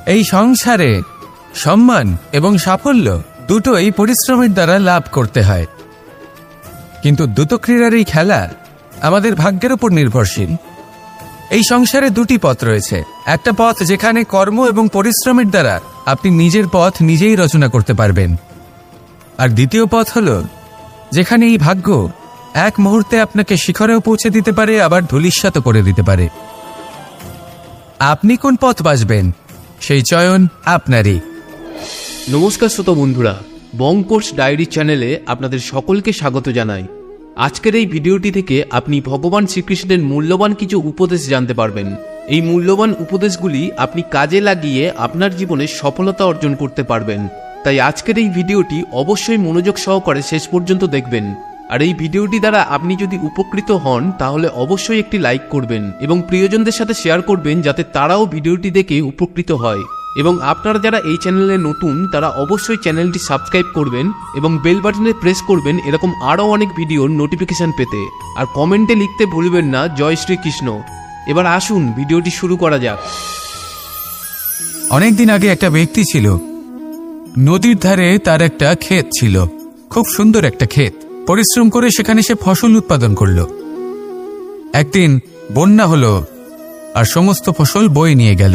এই সংসারে সম্মান এবং সাফল্য দুটোই পরিশ্রমের দ্বারা লাভ করতে হয়, কিন্তু দ্রুতক্রীড়ার এই খেলা আমাদের ভাগ্যের উপর নির্ভরশীল। এই সংসারে দুটি পথ রয়েছে। একটা পথ যেখানে কর্ম এবং পরিশ্রমের দ্বারা আপনি নিজের পথ নিজেই রচনা করতে পারবেন, আর দ্বিতীয় পথ হল যেখানে এই ভাগ্য এক মুহূর্তে আপনাকে শিখরেও পৌঁছে দিতে পারে, আবার ধূলিসাৎ করে দিতে পারে। আপনি কোন পথ বাছবেন সেই চয়ন আপনারই। নমস্কার শ্রোতা বন্ধুরা, বং কোর্স ডায়েরি চ্যানেলে আপনাদের সকলকে স্বাগত জানাই। আজকের এই ভিডিওটি থেকে আপনি ভগবান শ্রীকৃষ্ণের মূল্যবান কিছু উপদেশ জানতে পারবেন। এই মূল্যবান উপদেশগুলি আপনি কাজে লাগিয়ে আপনার জীবনে সফলতা অর্জন করতে পারবেন। তাই আজকের এই ভিডিওটি অবশ্যই মনোযোগ সহকারে শেষ পর্যন্ত দেখবেন। আর এই ভিডিওটি দ্বারা আপনি যদি উপকৃত হন তাহলে অবশ্যই একটি লাইক করবেন এবং প্রিয়জনদের সাথে শেয়ার করবেন, যাতে তারাও ভিডিওটি দেখে উপকৃত হয়। এবং আপনারা যারা এই চ্যানেলে নতুন তারা অবশ্যই চ্যানেলটি সাবস্ক্রাইব করবেন এবং বেল বাটনে প্রেস করবেন এরকম আরও অনেক ভিডিওর নোটিফিকেশন পেতে। আর কমেন্টে লিখতে ভুলবেন না জয় শ্রীকৃষ্ণ। এবার আসুন ভিডিওটি শুরু করা যাক। অনেকদিন আগে একটা ব্যক্তি ছিল, নদীর ধারে তার একটা ক্ষেত ছিল, খুব সুন্দর একটা ক্ষেত। পরিশ্রম করে সেখানে সে ফসল উৎপাদন করল। একদিন বন্যা হলো আর সমস্ত ফসল বয়ে নিয়ে গেল।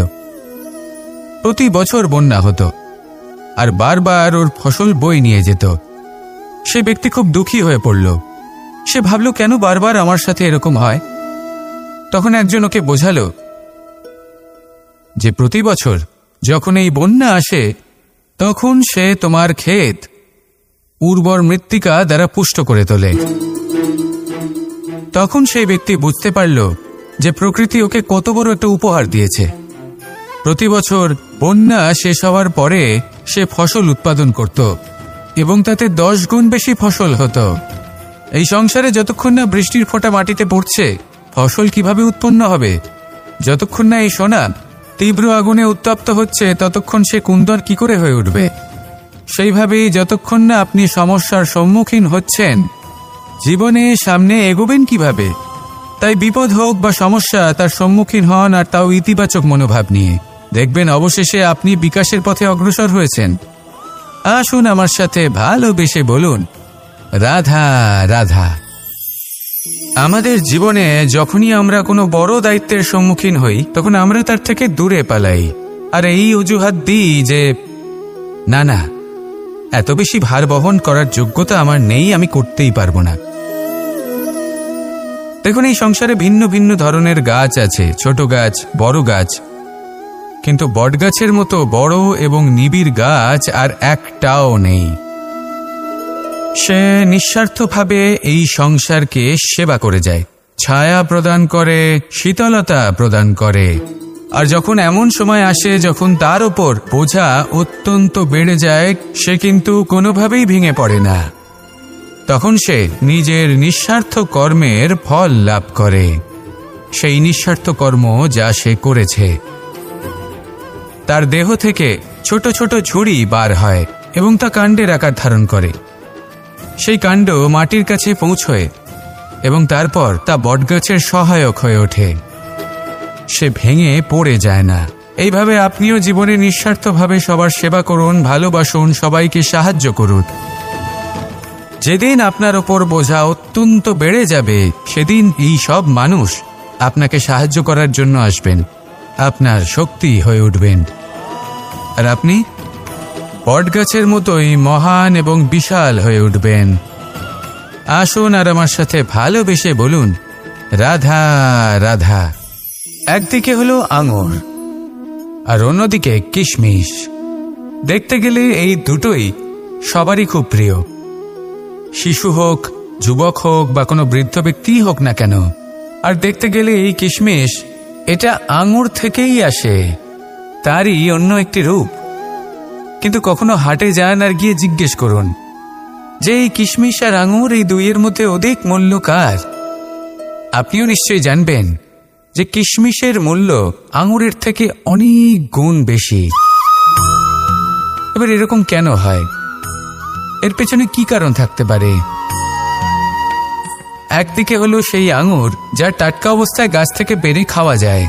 প্রতি বছর বন্যা হতো আর বারবার ওর ফসল বয়ে নিয়ে যেত। সে ব্যক্তি খুব দুঃখী হয়ে পড়ল। সে ভাবল, কেন বারবার আমার সাথে এরকম হয়? তখন একজন ওকে বোঝালো যে প্রতি বছর যখন এই বন্যা আসে তখন সে তোমার ক্ষেত উর্বর মৃত্তিকা দ্বারা পুষ্ট করে তোলে। তখন সেই ব্যক্তি বুঝতে পারল যে প্রকৃতি ওকে কত বড় একটা উপহার দিয়েছে। প্রতি বছর বন্যা শেষ হওয়ার পরে সে ফসল উৎপাদন করত এবং তাতে 10 গুণ বেশি ফসল হতো। এই সংসারে যতক্ষণ না বৃষ্টির ফোঁটা মাটিতে পড়ছে ফসল কিভাবে উৎপন্ন হবে? যতক্ষণ না এই সোনা তীব্র আগুনে উত্তপ্ত হচ্ছে ততক্ষণ সে কুন্দর কি করে হয়ে উঠবে? সেইভাবেই যতক্ষণ না আপনি সমস্যার সম্মুখীন হচ্ছেন জীবনে সামনে এগোবেন কিভাবে? তাই বিপদ হোক বা সমস্যা, তার সম্মুখীন হন, আর তাও ইতিবাচক মনোভাব নিয়ে। দেখবেন অবশেষে আপনি বিকাশের পথে অগ্রসর হয়েছেন। আসুন আমার সাথে ভালোবেসে বলুন, রাধা রাধা। আমাদের জীবনে যখনই আমরা কোনো বড় দায়িত্বের সম্মুখীন হই তখন আমরা তার থেকে দূরে পালাই, আর এই অজুহাত দিই যে না না, এত বেশি ভার বহন করার যোগ্যতা আমার নেই, আমি করতেই পারবো না। দেখুন, এই সংসারে ভিন্ন ভিন্ন ধরনের গাছ আছে, ছোট গাছ, বড় গাছ, কিন্তু বটগাছের মতো বড় এবং নিবিড় গাছ আর একটাও নেই। সে নিঃস্বার্থভাবে এই সংসারকে সেবা করে যায়, ছায়া প্রদান করে, শীতলতা প্রদান করে। আর যখন এমন সময় আসে যখন তার ওপর বোঝা অত্যন্ত বেড়ে যায়, সে কিন্তু কোনোভাবেই ভেঙে পড়ে না। তখন সে নিজের নিঃস্বার্থ কর্মের ফল লাভ করে, সেই নিঃস্বার্থ কর্ম যা সে করেছে। তার দেহ থেকে ছোট ছোট ঝুড়ি বার হয় এবং তা কাণ্ডের আকার ধারণ করে। সেই কাণ্ড মাটির কাছে পৌঁছয় এবং তারপর তা বটগাছের সহায়ক হয়ে ওঠে। সে ভেঙে পড়ে যায় না। এইভাবে আপনিও জীবনে নিঃস্বার্থভাবে সবার সেবা করুন, ভালোবাসুন, সবাইকে সাহায্য করুন। যেদিন আপনার ওপর বোঝা অত্যন্ত বেড়ে যাবে সেদিন এই সব মানুষ আপনাকে সাহায্য করার জন্য আসবেন, আপনার শক্তি হয়ে উঠবেন, আর আপনি বটগাছের মতোই মহান এবং বিশাল হয়ে উঠবেন। আসুন আর আমার সাথে ভালোবেসে বলুন, রাধা রাধা। একদিকে হলো আঙুর আর অন্যদিকে কিশমিশ। দেখতে গেলে এই দুটোই সবারই খুব প্রিয়, শিশু হোক, যুবক হোক বা কোনো বৃদ্ধ ব্যক্তি হোক না কেন। আর দেখতে গেলে এই কিশমিশ এটা আঙুর থেকেই আসে, তারই অন্য একটি রূপ। কিন্তু কখনো হাটে যান আর গিয়ে জিজ্ঞেস করুন যে এই কিশমিশ আর আঙুর এই দুইয়ের মধ্যে অধিক মূল্য কার? আপনিও নিশ্চয়ই জানবেন যে কিশমিশের মূল্য আঙুরের থেকে অনেক গুণ বেশি। এবার এরকম কেন হয়? এর পেছনে কি কারণ থাকতে পারে? একদিকে হলো সেই আঙুর যা টাটকা অবস্থায় গাছ থেকে পেড়ে খাওয়া যায়,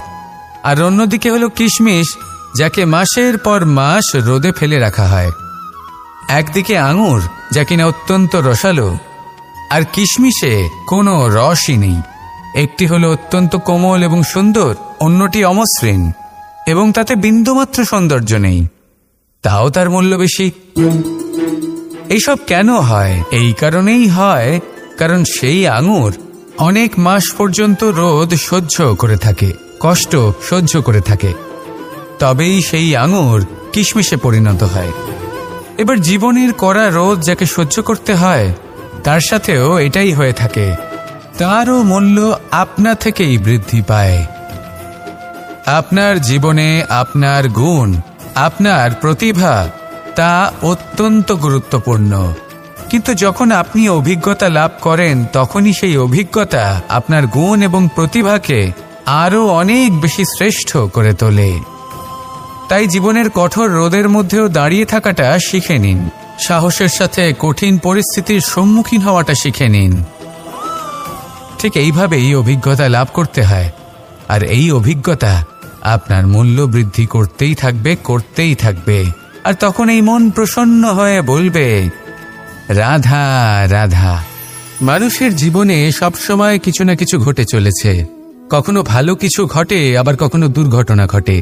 আর অন্যদিকে হলো কিশমিশ যাকে মাসের পর মাস রোদে ফেলে রাখা হয়। একদিকে আঙুর, যা কিনা অত্যন্ত রসালো, আর কিশমিশে কোনো রসই নেই। একটি হলো অত্যন্ত কোমল এবং সুন্দর, অন্যটি অমসৃণ এবং তাতে বিন্দুমাত্র সৌন্দর্য নেই, তাও তার মূল্য বেশি। এইসব কেন হয়? এই কারণেই হয় কারণ সেই আঙুর অনেক মাস পর্যন্ত রোদ সহ্য করে থাকে, কষ্ট সহ্য করে থাকে, তবেই সেই আঙুর কিশমিশে পরিণত হয়। এবার জীবনের কড়া রোদ যাকে সহ্য করতে হয়, তার সাথেও এটাই হয়ে থাকে, তারও মূল্য আপনা থেকেই বৃদ্ধি পায়। আপনার জীবনে আপনার গুণ, আপনার প্রতিভা, তা অত্যন্ত গুরুত্বপূর্ণ। কিন্তু যখন আপনি অভিজ্ঞতা লাভ করেন, তখনই সেই অভিজ্ঞতা আপনার গুণ এবং প্রতিভাকে আরও অনেক বেশি শ্রেষ্ঠ করে তোলে। তাই জীবনের কঠোর রোদের মধ্যেও দাঁড়িয়ে থাকাটা শিখে নিন, সাহসের সাথে কঠিন পরিস্থিতির সম্মুখীন হওয়াটা শিখে নিন। ঠিক এইভাবেই অভিজ্ঞতা লাভ করতে হয়, আর এই অভিজ্ঞতা আপনার মূল্য বৃদ্ধি করতেই থাকবে, করতেই থাকবে। আর তখন এই মন প্রসন্ন হয়ে বলবে, রাধা রাধা। মানুষের জীবনে সবসময় কিছু না কিছু ঘটে চলেছে। কখনো ভালো কিছু ঘটে, আবার কখনো দুর্ঘটনা ঘটে।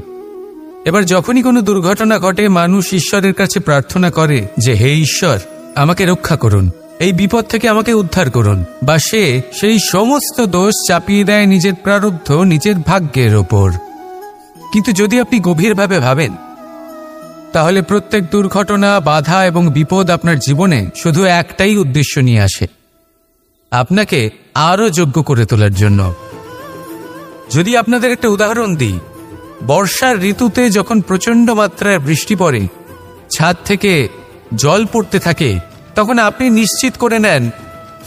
এবার যখনই কোনো দুর্ঘটনা ঘটে, মানুষ ঈশ্বরের কাছে প্রার্থনা করে যে, হে ঈশ্বর, আমাকে রক্ষা করুন, এই বিপদ থেকে আমাকে উদ্ধার করুন। বা সে সেই সমস্ত দোষ চাপিয়ে দেয় নিজের প্রারব্ধ, নিজের ভাগ্যের ওপর। কিন্তু যদি আপনি গভীরভাবে ভাবেন, তাহলে প্রত্যেক দুর্ঘটনা, বাধা এবং বিপদ আপনার জীবনে শুধু একটাই উদ্দেশ্য নিয়ে আসে, আপনাকে আরও যোগ্য করে তোলার জন্য। যদি আপনাদের একটা উদাহরণ দিই, বর্ষার ঋতুতে যখন প্রচণ্ড মাত্রায় বৃষ্টি পড়ে, ছাদ থেকে জল পড়তে থাকে, তখন আপনি নিশ্চিত করে নেন,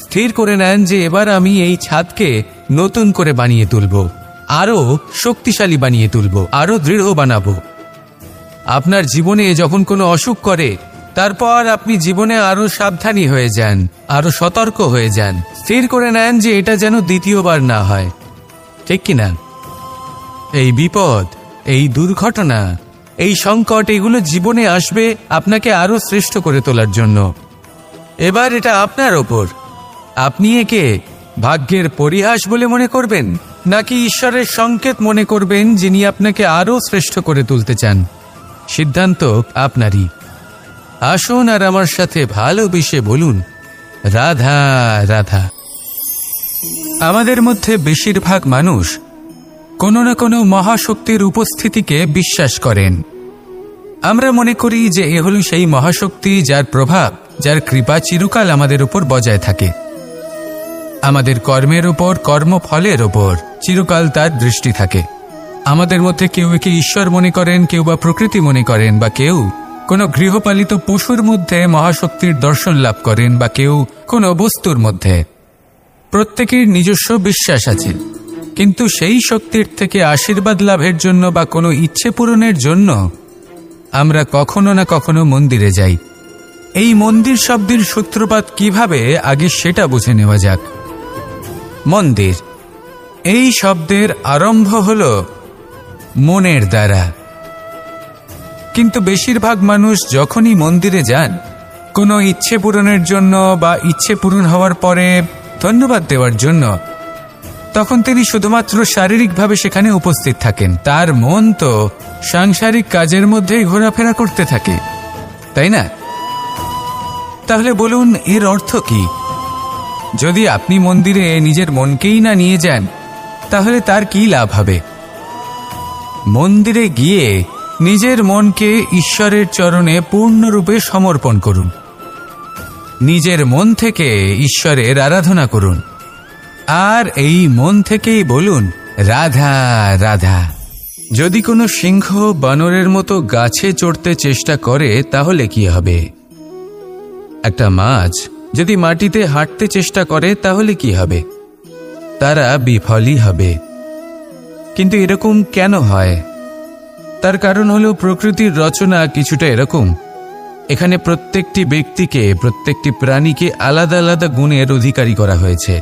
স্থির করে নেন যে এবার আমি এই ছাদকে নতুন করে বানিয়ে তুলব, আরও শক্তিশালী বানিয়ে তুলব, আরও দৃঢ় বানাবো। আপনার জীবনে যখন কোনো অসুখ করে, তারপর আপনি জীবনে আরও সাবধানী হয়ে যান, আরও সতর্ক হয়ে যান, স্থির করে নেন যে এটা যেন দ্বিতীয়বার না হয়, ঠিক কিনা? এই বিপদ, এই দুর্ঘটনা, এই সংকট, এগুলো জীবনে আসবে আপনাকে আরও শ্রেষ্ঠ করে তোলার জন্য। এবার এটা আপনার ওপর, আপনি একে ভাগ্যের পরিহাস বলে মনে করবেন, নাকি ঈশ্বরের সংকেত মনে করবেন, যিনি আপনাকে আরও শ্রেষ্ঠ করে তুলতে চান। সিদ্ধান্ত আপনারই। আসুন আর আমার সাথে ভালোবেসে বলুন, রাধা রাধা। আমাদের মধ্যে বেশিরভাগ মানুষ কোনো না কোনো মহাশক্তির উপস্থিতিকে বিশ্বাস করেন। আমরা মনে করি যে এ হল সেই মহাশক্তি যার প্রভাব, যার কৃপা চিরকাল আমাদের উপর বজায় থাকে। আমাদের কর্মের ওপর, কর্মফলের ওপর চিরকাল তার দৃষ্টি থাকে। আমাদের মধ্যে কেউ একে ঈশ্বর মনে করেন, কেউ বা প্রকৃতি মনে করেন, বা কেউ কোনো গৃহপালিত পশুর মধ্যে মহাশক্তির দর্শন লাভ করেন, বা কেউ কোনো বস্তুর মধ্যে। প্রত্যেকের নিজস্ব বিশ্বাস আছে, কিন্তু সেই শক্তির থেকে আশীর্বাদ লাভের জন্য বা কোনো ইচ্ছে পূরণের জন্য আমরা কখনো না কখনো মন্দিরে যাই। এই মন্দির শব্দের সূত্রপাত কিভাবে, আগে সেটা বুঝে নেওয়া যাক। মন্দির, এই শব্দের আরম্ভ হল মনের দ্বারা। কিন্তু বেশিরভাগ মানুষ যখনই মন্দিরে যান কোনো ইচ্ছে পূরণের জন্য বা ইচ্ছে পূরণ হওয়ার পরে ধন্যবাদ দেওয়ার জন্য, তখন তিনি শুধুমাত্র শারীরিকভাবে সেখানে উপস্থিত থাকেন। তার মন তো সাংসারিক কাজের মধ্যেই ঘোরাফেরা করতে থাকে, তাই না? তাহলে বলুন, এর অর্থ কি? যদি আপনি মন্দিরে নিজের মনকেই না নিয়ে যান, তাহলে তার কি লাভ হবে? মন্দিরে গিয়ে নিজের মনকে ঈশ্বরের চরণে পূর্ণরূপে সমর্পণ করুন। নিজের মন থেকে ঈশ্বরের আরাধনা করুন, আর এই মন থেকেই বলুন, রাধা রাধা। যদি কোনো সিংহ বানরের মতো গাছে চড়তে চেষ্টা করে, তাহলে কি হবে? একটা মাছ যদি মাটিতে হাঁটতে চেষ্টা করে, তাহলে কি হবে? তারা বিফলই হবে। কিন্তু এরকম কেন হয়? তার কারণ হলো প্রকৃতির রচনা কিছুটা এরকম। এখানে প্রত্যেকটি ব্যক্তিকে, প্রত্যেকটি প্রাণীকে আলাদা আলাদা গুণের অধিকারী করা হয়েছে।